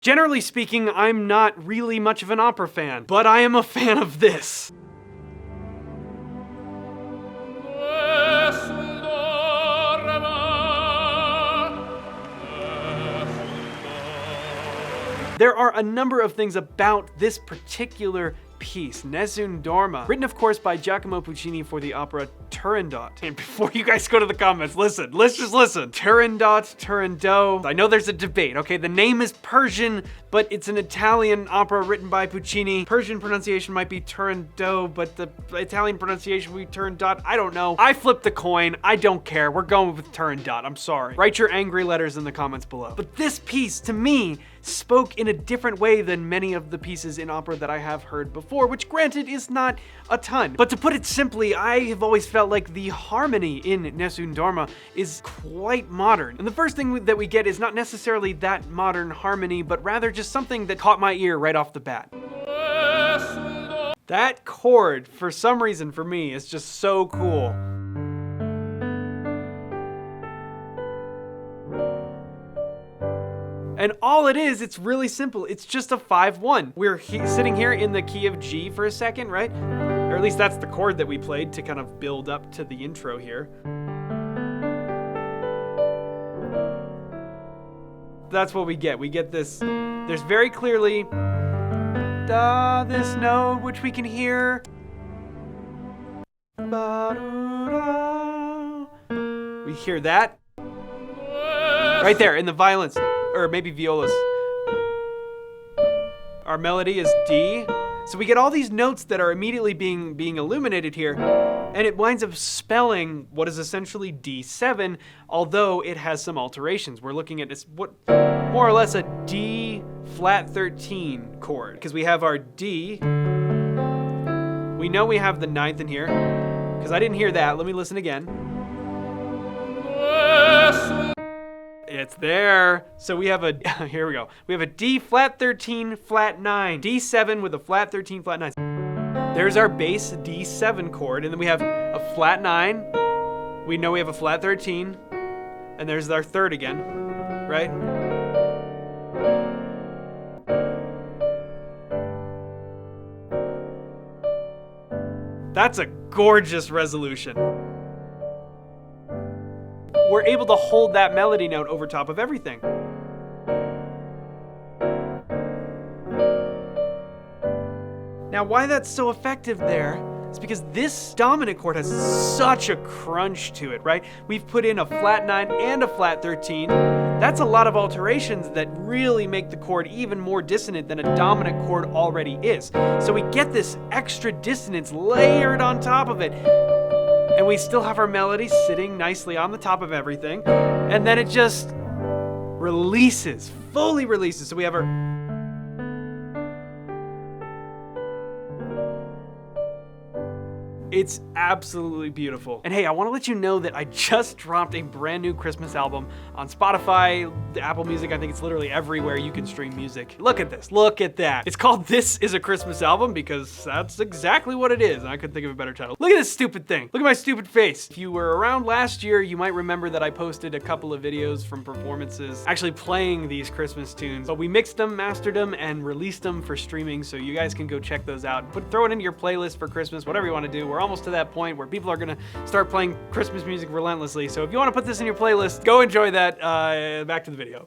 Generally speaking, I'm not really much of an opera fan, but I am a fan of this. There are a number of things about this particular piece, Nessun Dorma, written of course by Giacomo Puccini for the opera Turandot. And before you guys go to the comments, let's just listen. Turandot, Turandot. I know there's a debate, okay? The name is Persian, but it's an Italian opera written by Puccini. Persian pronunciation might be Turandot, but the Italian pronunciation would be Turandot. I don't know. I flipped the coin. I don't care. We're going with Turandot. I'm sorry. Write your angry letters in the comments below. But this piece, to me, spoke in a different way than many of the pieces in opera that I have heard before, which granted is not a ton. But to put it simply, I have always felt like the harmony in Nessun Dorma is quite modern. And the first thing that we get is not necessarily that modern harmony, but rather just something that caught my ear right off the bat. That chord, for some reason for me, is just so cool. And all it is, it's really simple. It's just a 5-1. We're sitting here in the key of G for a second, right? Or at least that's the chord that we played to kind of build up to the intro here. That's what we get. We get this, there's very clearly this note, which we can hear. We hear that right there in the violins. Or maybe violas. Our melody is D. So we get all these notes that are immediately being illuminated here, and it winds up spelling what is essentially D7, although it has some alterations. We're looking at this, what more or less a D flat 13 chord, because we have our D. We know we have the 9th in here, because I didn't hear that. Let me listen again. It's there. So we have a, here we go. We have a D flat 13, flat 9. D7 with a flat 13, flat 9. There's our bass D7 chord, and then we have a flat 9. We know we have a flat 13, and there's our third again, right? That's a gorgeous resolution. We're able to hold that melody note over top of everything. Now, why that's so effective there is because this dominant chord has such a crunch to it, right? We've put in a flat 9 and a flat 13. That's a lot of alterations that really make the chord even more dissonant than a dominant chord already is. So we get this extra dissonance layered on top of it. And we still have our melody sitting nicely on the top of everything. And then it just releases, fully releases. So we have our... It's absolutely beautiful. And hey, I want to let you know that I just dropped a brand new Christmas album on Spotify, Apple Music. I think it's literally everywhere you can stream music. Look at this, look at that. It's called This Is a Christmas Album because that's exactly what it is. And I couldn't think of a better title. Look at this stupid thing. Look at my stupid face. If you were around last year, you might remember that I posted a couple of videos from performances actually playing these Christmas tunes. But we mixed them, mastered them, and released them for streaming, so you guys can go check those out. Throw it into your playlist for Christmas, whatever you want to do. We're almost to that point where people are gonna start playing Christmas music relentlessly. So if you want to put this in your playlist, go enjoy that. Back to the video.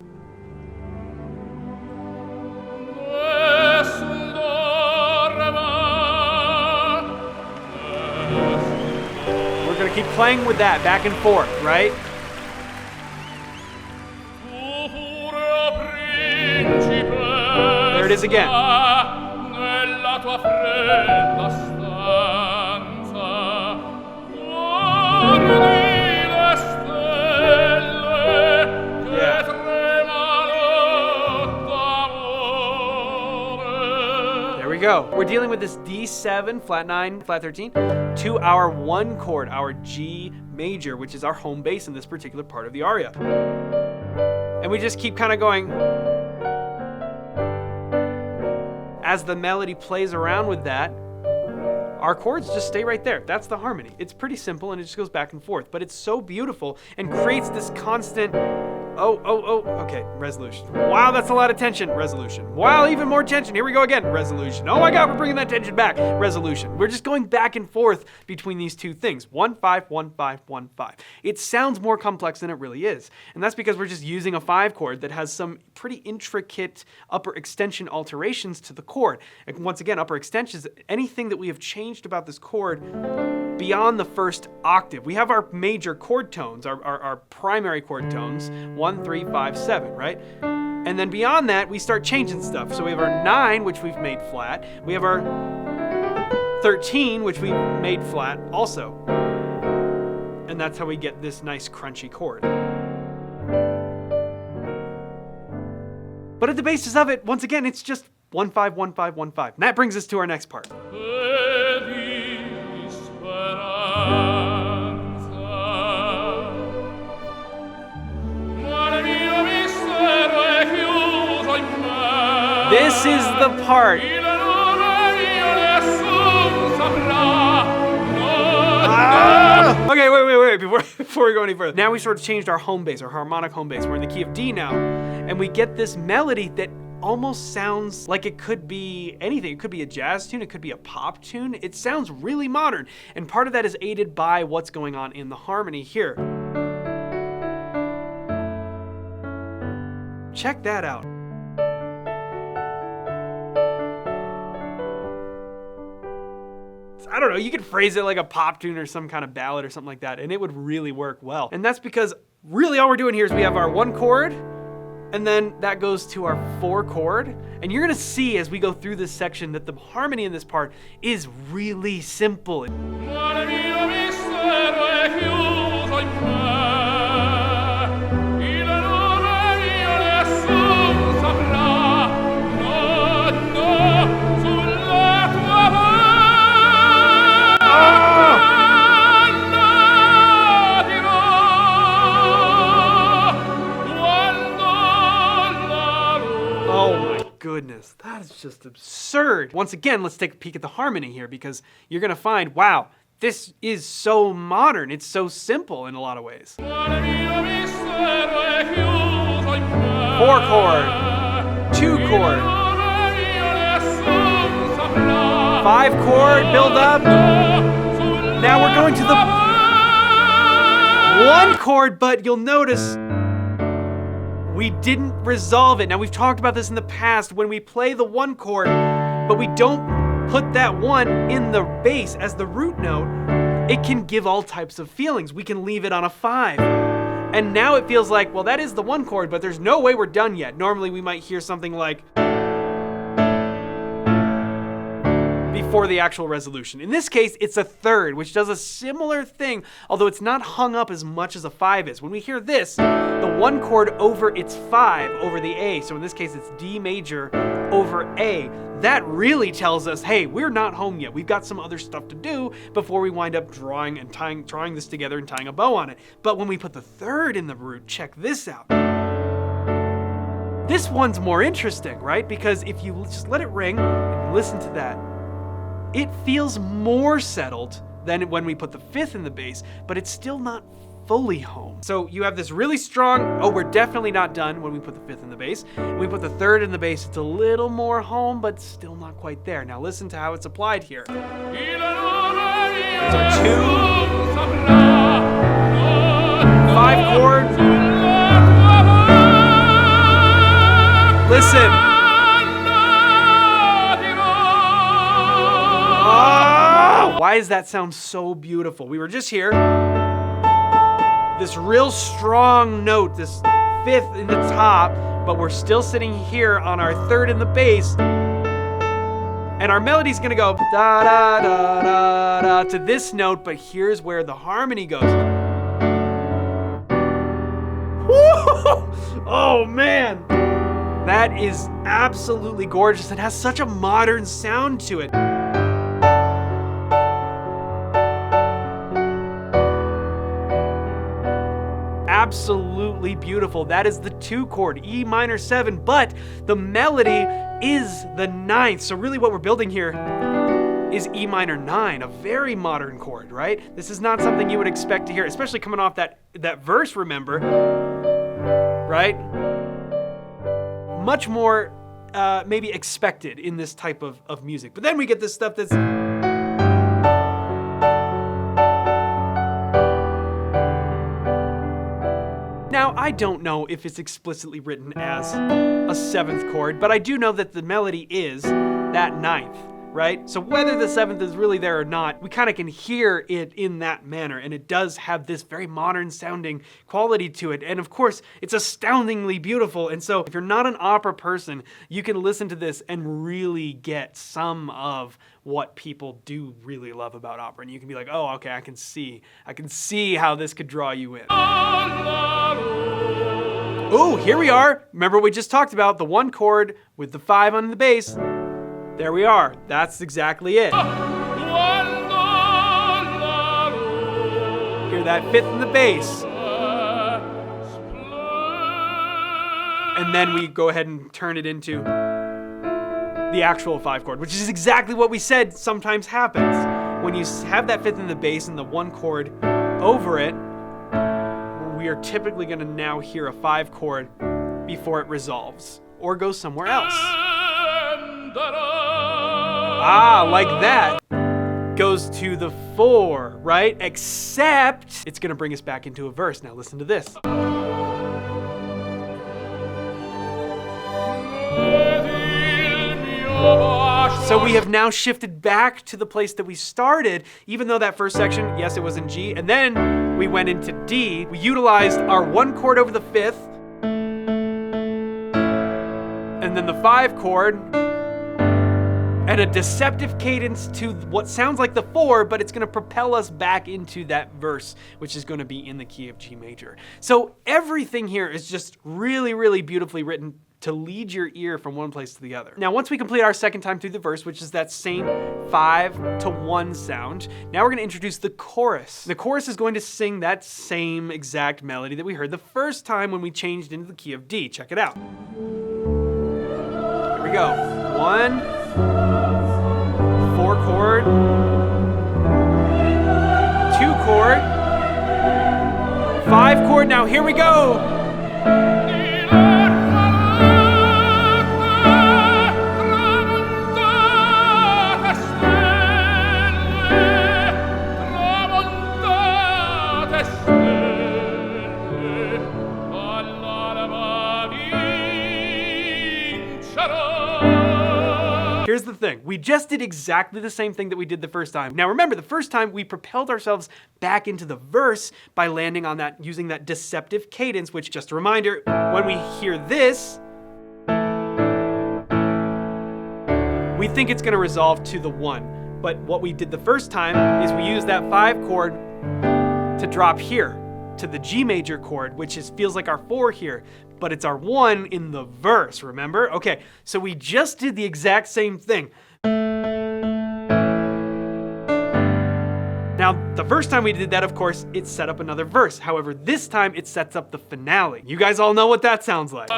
We're gonna keep playing with that back and forth, right? There it is again. Go. We're dealing with this D7, flat 9, flat 13, to our 1 chord, our G major, which is our home bass in this particular part of the aria. And we just keep kind of going. As the melody plays around with that, our chords just stay right there. That's the harmony. It's pretty simple and it just goes back and forth, but it's so beautiful and creates this constant Okay, resolution. Wow, that's a lot of tension. Resolution. Wow, even more tension. Here we go again. Resolution. Oh my God, we're bringing that tension back. Resolution. We're just going back and forth between these two things. 1, 5, 1, 5, 1, 5. It sounds more complex than it really is. And that's because we're just using a 5 chord that has some pretty intricate upper extension alterations to the chord. And once again, upper extensions, anything that we have changed about this chord beyond the first octave. We have our major chord tones, our primary chord tones, 1, 3, 5, 7, right? And then beyond that, we start changing stuff. So we have our 9, which we've made flat. We have our 13, which we've made flat also. And that's how we get this nice crunchy chord. But at the basis of it, once again, it's just 1, 5, 1, 5, 1, 5. And that brings us to our next part. This is the part. Okay, wait. Before we go any further. Now we sort of changed our home base, our harmonic home base. We're in the key of D now. And we get this melody that almost sounds like it could be anything. It could be a jazz tune, it could be a pop tune. It sounds really modern. And part of that is aided by what's going on in the harmony here. Check that out. I don't know, you could phrase it like a pop tune or some kind of ballad or something like that, and it would really work well. And that's because really all we're doing here is we have our 1 chord, and then that goes to our 4 chord. And you're gonna see as we go through this section that the harmony in this part is really simple. Goodness, that is just absurd. Once again, let's take a peek at the harmony here because you're gonna find, wow, this is so modern. It's so simple in a lot of ways. 4 chord, 2 chord, 5 chord, build up. Now we're going to the 1 chord, but you'll notice we didn't resolve it. Now, we've talked about this in the past. When we play the 1 chord, but we don't put that 1 in the bass as the root note, it can give all types of feelings. We can leave it on a 5. And now it feels like, well, that is the 1 chord, but there's no way we're done yet. Normally, we might hear something like before the actual resolution. In this case, it's a 3rd, which does a similar thing, although it's not hung up as much as a 5 is. When we hear this, the 1 chord over its 5 over the A, so in this case it's D major over A, that really tells us, hey, we're not home yet. We've got some other stuff to do before we wind up drawing this together and tying a bow on it. But when we put the 3rd in the root, check this out. This one's more interesting, right? Because if you just let it ring and listen to that, it feels more settled than when we put the 5th in the bass, but it's still not fully home. So you have this really strong, oh, we're definitely not done when we put the 5th in the bass. When we put the 3rd in the bass, it's a little more home, but still not quite there. Now listen to how it's applied here. There's our 2, 5 chord. Listen. Oh! Why does that sound so beautiful? We were just here. This real strong note, this 5th in the top, but we're still sitting here on our 3rd in the bass. And our melody's gonna go da da da da da to this note, but here's where the harmony goes. Woo! Oh man! That is absolutely gorgeous. It has such a modern sound to it. Absolutely beautiful. That is the 2 chord, E minor 7, but the melody is the 9th. So really what we're building here is E minor 9, a very modern chord, right? This is not something you would expect to hear, especially coming off that verse, remember? right? Much more maybe expected in this type of music. But then we get this stuff that's... Now, I don't know if it's explicitly written as a 7th chord, but I do know that the melody is that 9th, right? So whether the 7th is really there or not, we kind of can hear it in that manner, and it does have this very modern sounding quality to it. And of course, it's astoundingly beautiful. And so if you're not an opera person, you can listen to this and really get some of what people do really love about opera. And you can be like, oh, okay, I can see how this could draw you in. Ooh, here we are. Remember what we just talked about, the 1 chord with the 5 on the bass. There we are. That's exactly it. Hear that 5th in the bass. And then we go ahead and turn it into the actual 5 chord, which is exactly what we said sometimes happens. When you have that 5th in the bass and the 1 chord over it, we are typically going to now hear a 5 chord before it resolves or goes somewhere else. Ah, like that. Goes to the 4, right? Except it's going to bring us back into a verse. Now listen to this. So we have now shifted back to the place that we started, even though that first section, yes, it was in G, and then we went into D. We utilized our 1 chord over the 5th, and then the 5 chord, and a deceptive cadence to what sounds like the 4, but it's going to propel us back into that verse, which is going to be in the key of G major. So everything here is just really, really beautifully written to lead your ear from one place to the other. Now, once we complete our second time through the verse, which is that same 5 to 1 sound, now we're going to introduce the chorus. The chorus is going to sing that same exact melody that we heard the first time when we changed into the key of D. Check it out. Here we go. 1, 4 chord, 2 chord, 5 chord. Now here we go. Here's the thing, we just did exactly the same thing that we did the first time. Now remember, the first time we propelled ourselves back into the verse by landing on that, using that deceptive cadence, which, just a reminder, when we hear this, we think it's gonna resolve to the 1. But what we did the first time is we used that 5 chord to drop here to the G major chord, which feels like our 4 here, but it's our 1 in the verse, remember? Okay, so we just did the exact same thing. Now, the first time we did that, of course, it set up another verse. However, this time it sets up the finale. You guys all know what that sounds like.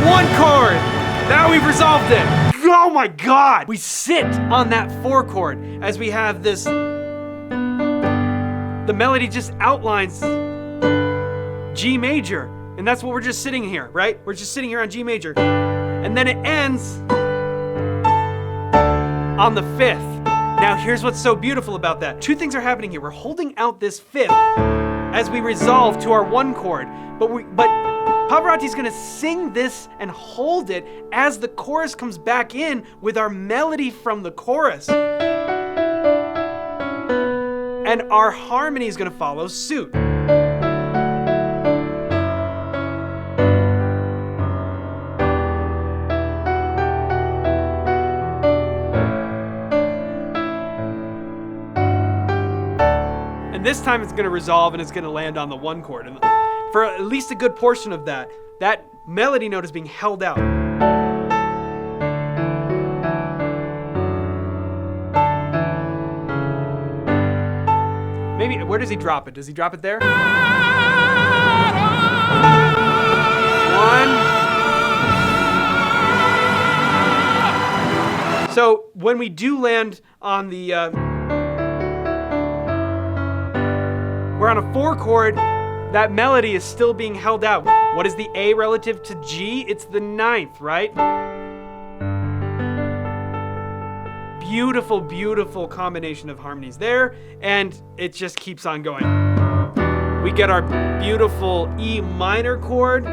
One chord! Now we've resolved it! Oh my god! We sit on that 4 chord as we have this... The melody just outlines G major. And that's what we're just sitting here, right? We're just sitting here on G major. And then it ends on the 5th. Now here's what's so beautiful about that. 2 things are happening here. We're holding out this 5th as we resolve to our 1 chord, but Pavarotti's gonna sing this and hold it as the chorus comes back in with our melody from the chorus. And our harmony is gonna follow suit. And this time it's gonna resolve and it's gonna land on the 1 chord. And for at least a good portion of that, that melody note is being held out. Where does he drop it? Does he drop it there? One. So when we do land on the, we're on a 4 chord, that melody is still being held out. What is the A relative to G? It's the 9th, right? Beautiful, beautiful combination of harmonies there, and it just keeps on going. We get our beautiful E minor chord.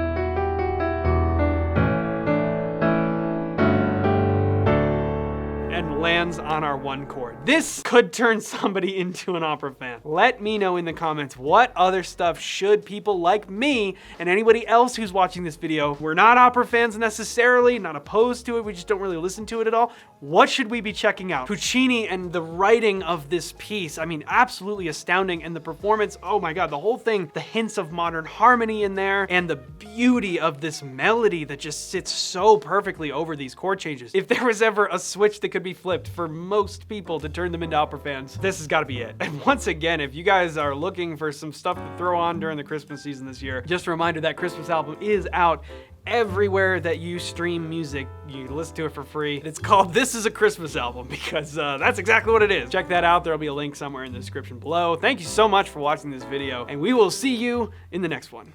And lands on our 1 chord. This could turn somebody into an opera fan. Let me know in the comments what other stuff should people like me and anybody else who's watching this video. We're not opera fans necessarily, not opposed to it, we just don't really listen to it at all. What should we be checking out? Puccini and the writing of this piece, I mean, absolutely astounding. And the performance, oh my God, the whole thing, the hints of modern harmony in there, and the beauty of this melody that just sits so perfectly over these chord changes. If there was ever a switch that could be flipped for most people to turn them into opera fans, this has got to be it. And once again, if you guys are looking for some stuff to throw on during the Christmas season this year, just a reminder that Christmas album is out everywhere that you stream music. You can listen to it for free. It's called This Is a Christmas Album because that's exactly what it is. Check that out. There'll be a link somewhere in the description below. Thank you so much for watching this video, and we will see you in the next one.